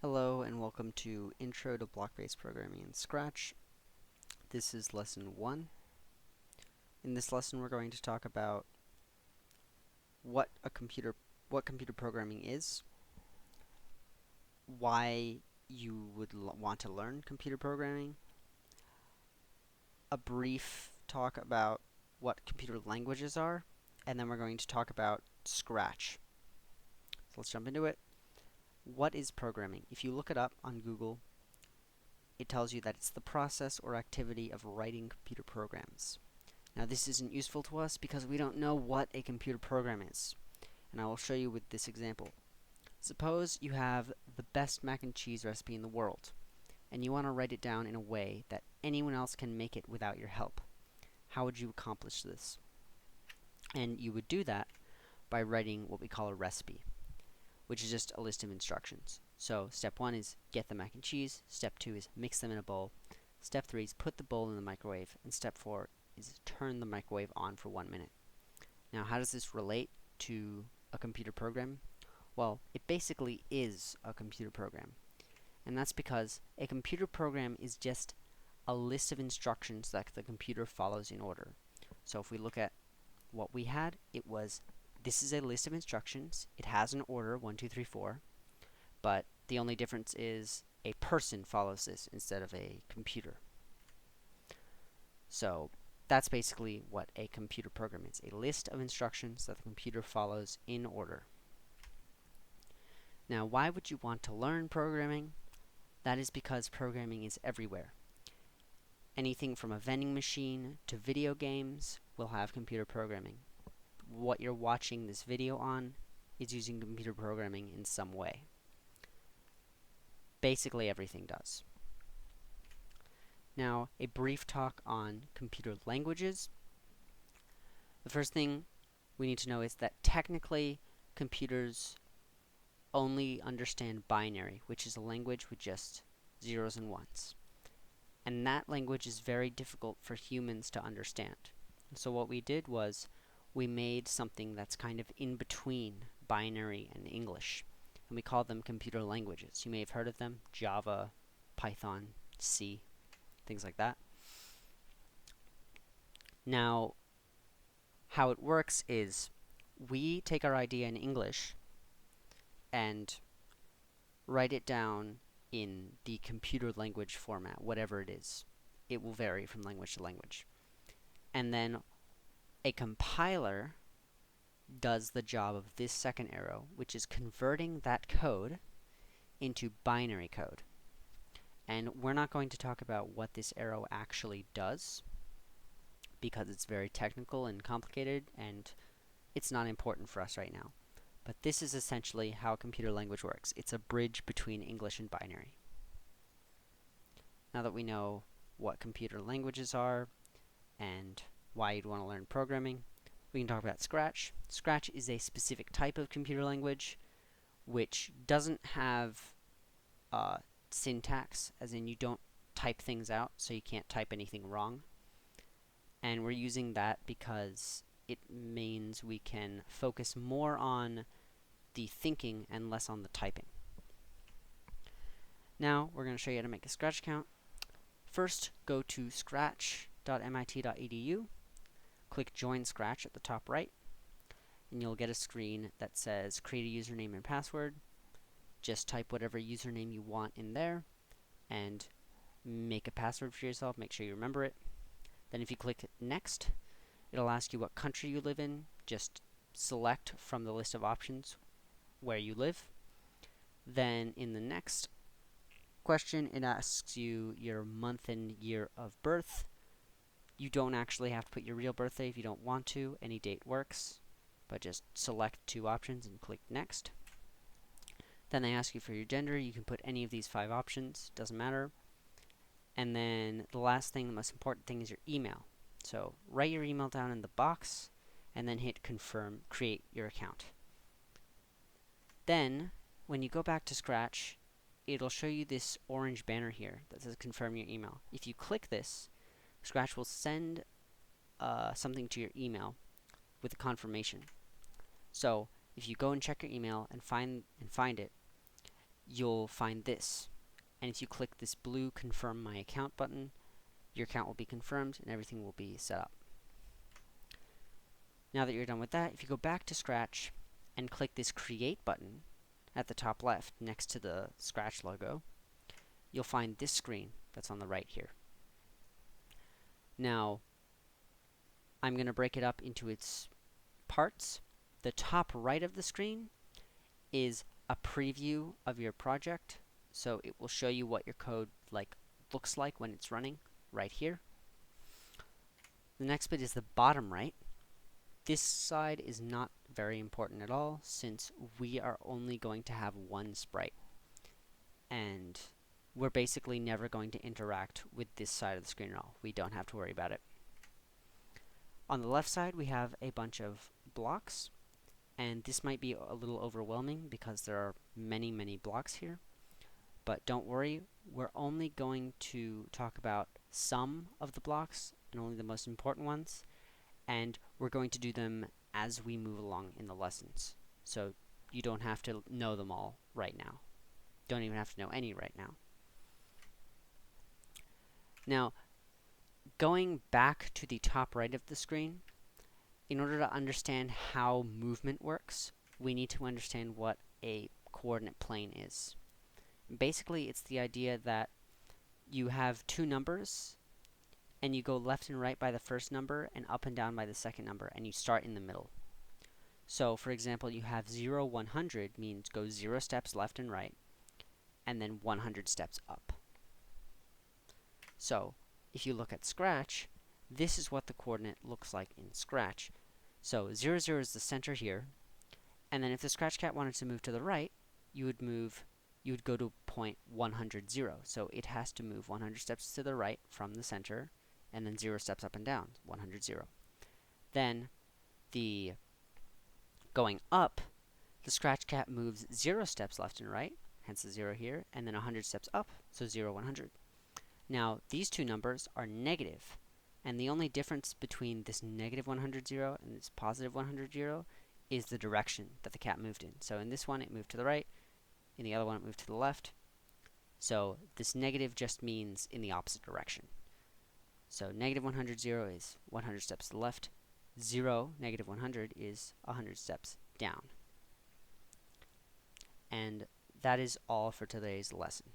Hello and welcome to Intro to Block-Based Programming in Scratch. This is Lesson 1. In this lesson we're going to talk about what computer programming is, why you would want to learn computer programming, a brief talk about what computer languages are, and then we're going to talk about Scratch. So let's jump into it. What is programming? If you look it up on Google, it tells you that it's the process or activity of writing computer programs. Now this isn't useful to us because we don't know what a computer program is, and I will show you with this example. Suppose you have the best mac and cheese recipe in the world, and you want to write it down in a way that anyone else can make it without your help. How would you accomplish this? And you would do that by writing what we call a recipe, which is just a list of instructions. So step 1 is get the mac and cheese, step 2 is mix them in a bowl, step 3 is put the bowl in the microwave, and step 4 is turn the microwave on for 1 minute. Now how does this relate to a computer program? Well, it basically is a computer program. And that's because a computer program is just a list of instructions that the computer follows in order. So if we look at what we had, it was this is a list of instructions. It has an order, 1, 2, 3, 4. But the only difference is a person follows this instead of a computer. So that's basically what a computer program is, a list of instructions that the computer follows in order. Now, why would you want to learn programming? That is because programming is everywhere. Anything from a vending machine to video games will have computer programming. What you're watching this video on is using computer programming in some way. Basically everything does. Now, a brief talk on computer languages. The first thing we need to know is that technically computers only understand binary, which is a language with just zeros and ones. And that language is very difficult for humans to understand. And so what we did was we made something that's kind of in between binary and English. And we call them computer languages. You may have heard of them: Java, Python, C, things like that. Now, how it works is we take our idea in English and write it down in the computer language format, whatever it is. It will vary from language to language. And then a compiler does the job of this second arrow, which is converting that code into binary code. And we're not going to talk about what this arrow actually does because it's very technical and complicated, and it's not important for us right now. But this is essentially how a computer language works. It's a bridge between English and binary. Now that we know what computer languages are and why you'd want to learn programming, we can talk about Scratch. Scratch is a specific type of computer language which doesn't have syntax, as in you don't type things out, so you can't type anything wrong. And we're using that because it means we can focus more on the thinking and less on the typing. Now we're going to show you how to make a Scratch account. First, go to scratch.mit.edu, click Join Scratch at the top right, and you'll get a screen that says create a username and password. Just type whatever username you want in there and make a password for yourself. Make sure you remember it. Then if you click Next, it'll ask you what country you live in. Just select from the list of options where you live. Then in the next question, it asks you your month and year of birth. You don't actually have to put your real birthday if you don't want to. Any date works, but just select 2 options and click Next. Then they ask you for your gender. You can put any of these 5 options, doesn't matter. And then the last thing, the most important thing, is your email. So write your email down in the box and then hit Confirm, create your account. Then when you go back to Scratch, it'll show you this orange banner here that says Confirm your email. If you click this, Scratch will send something to your email with a confirmation. So if you go and check your email and find it, you'll find this. And if you click this blue Confirm My Account button, your account will be confirmed and everything will be set up. Now that you're done with that, if you go back to Scratch and click this Create button at the top left next to the Scratch logo, you'll find this screen that's on the right here. Now, I'm going to break it up into its parts. The top right of the screen is a preview of your project, so it will show you what your code looks like when it's running right here. The next bit is the bottom right. This side is not very important at all, since we are only going to have one sprite, and we're basically never going to interact with this side of the screen at all. We don't have to worry about it. On the left side, we have a bunch of blocks, and this might be a little overwhelming because there are many, many blocks here. But don't worry, we're only going to talk about some of the blocks and only the most important ones, and we're going to do them as we move along in the lessons. So you don't have to know them all right now. Don't even have to know any right now. Now, going back to the top right of the screen, in order to understand how movement works, we need to understand what a coordinate plane is. Basically, it's the idea that you have two numbers, and you go left and right by the first number, and up and down by the second number, and you start in the middle. So, for example, you have 0, 100 means go 0 steps left and right, and then 100 steps up. So, if you look at Scratch, this is what the coordinate looks like in Scratch. So, 0, 0 is the center here, and then if the Scratch Cat wanted to move to the right, you would go to point 100, 0. So it has to move 100 steps to the right from the center, and then 0 steps up and down, 100, 0. Then, going up, the Scratch Cat moves 0 steps left and right, hence the 0 here, and then 100 steps up, so 0, 100. Now, these two numbers are negative, and the only difference between this negative 100, 0 and this positive 100, 0 is the direction that the cat moved in. So in this one, it moved to the right. In the other one, it moved to the left. So this negative just means in the opposite direction. So negative 100, 0 is 100 steps to the left. 0, negative 100 is 100 steps down. And that is all for today's lesson.